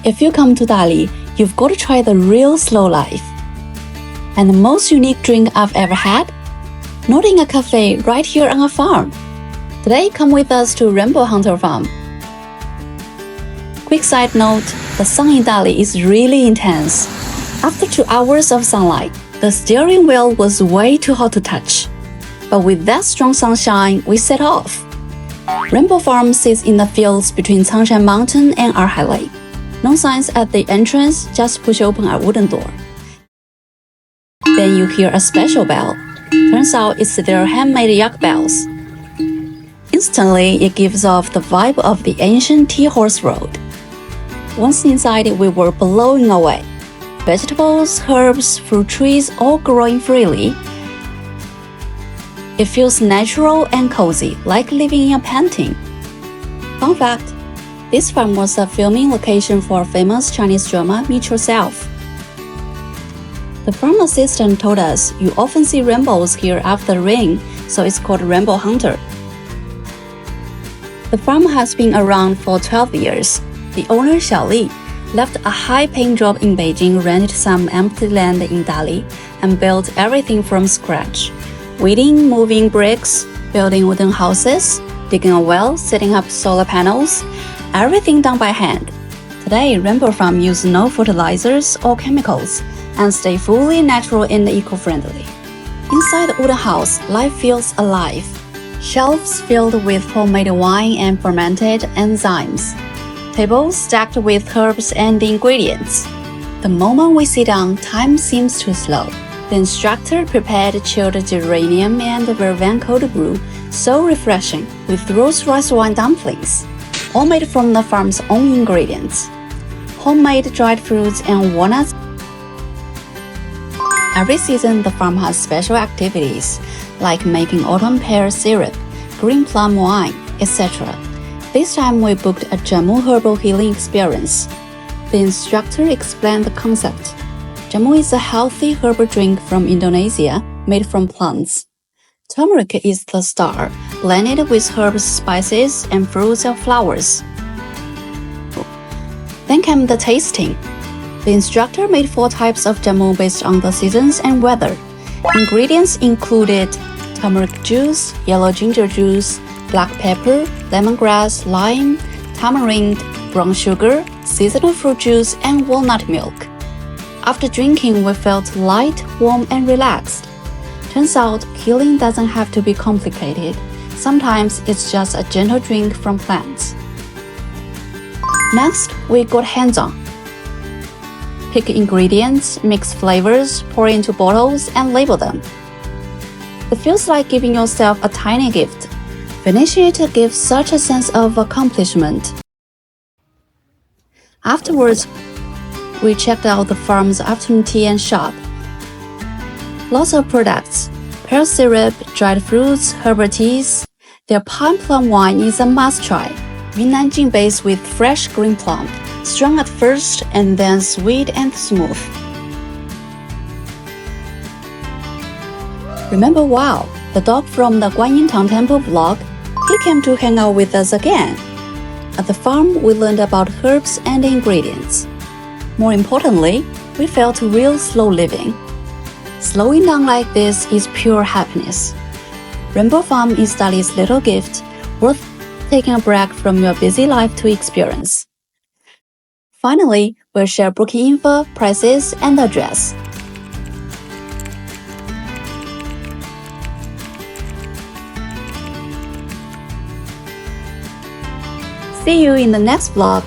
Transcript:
If you come to Dali, you've got to try the real slow life. And the most unique drink I've ever had? Not in a cafe, right here on a farm. Today, come with us to Rainbow Hunter Farm. Quick side note, the sun in Dali is really intense. After 2 hours of sunlight, the steering wheel was way too hot to touch. But with that strong sunshine, we set off. Rainbow Farm sits in the fields between Changshan Mountain and Erhai Lake. No signs at the entrance, just push open a wooden door. Then you hear a special bell. Turns out it's their handmade yak bells. Instantly, it gives off the vibe of the ancient tea horse road. Once inside, we were blown away. Vegetables, herbs, fruit trees all growing freely. It feels natural and cozy, like living in a painting. Fun fact, this farm was a filming location for a famous Chinese drama, Meet Yourself. The farm assistant told us you often see rainbows here after rain, so it's called Rainbow Hunter. The farm has been around for 12 years. The owner, Xiaoli, left a high-paying job in Beijing, rented some empty land in Dali, and built everything from scratch. Weeding, moving bricks, building wooden houses, digging a well, setting up solar panels, everything done by hand. Today, Rainbow Farm uses no fertilizers or chemicals and stay fully natural and eco-friendly. Inside the wooden house, life feels alive. Shelves filled with homemade wine and fermented enzymes. Tables stacked with herbs and ingredients. The moment we sit down, time seems too slow. The instructor prepared chilled geranium and vervain cold brew, so refreshing, with rose rice wine dumplings, all made from the farm's own ingredients. Homemade dried fruits and walnuts. Every season, the farm has special activities, like making autumn pear syrup, green plum wine, etc. This time we booked a Jamu herbal healing experience. The instructor explained the concept. Jamu is a healthy herbal drink from Indonesia made from plants. Turmeric is the star, blended with herbs, spices, and fruits and flowers. Then came the tasting. The instructor made 4 types of jamu based on the seasons and weather. Ingredients included turmeric juice, yellow ginger juice, black pepper, lemongrass, lime, tamarind, brown sugar, seasonal fruit juice, and walnut milk. After drinking, we felt light, warm, and relaxed. Turns out, healing doesn't have to be complicated. Sometimes it's just a gentle drink from plants. Next, we got hands-on. Pick ingredients, mix flavors, pour into bottles, and label them. It feels like giving yourself a tiny gift. Finishing it gives such a sense of accomplishment. Afterwards, we checked out the farm's afternoon tea and shop. Lots of products: pear syrup, dried fruits, herbal teas. Their pine plum wine is a must-try. Yunnan Jing base with fresh green plum, strong at first and then sweet and smooth. Remember Wow, the dog from the Guanyintang Temple vlog? He came to hang out with us again. At the farm, we learned about herbs and ingredients. More importantly, we felt real slow living. Slowing down like this is pure happiness. Rainbow Farm is Dali's little gift, worth taking a break from your busy life to experience. Finally, we'll share booking info, prices, and address. See you in the next vlog.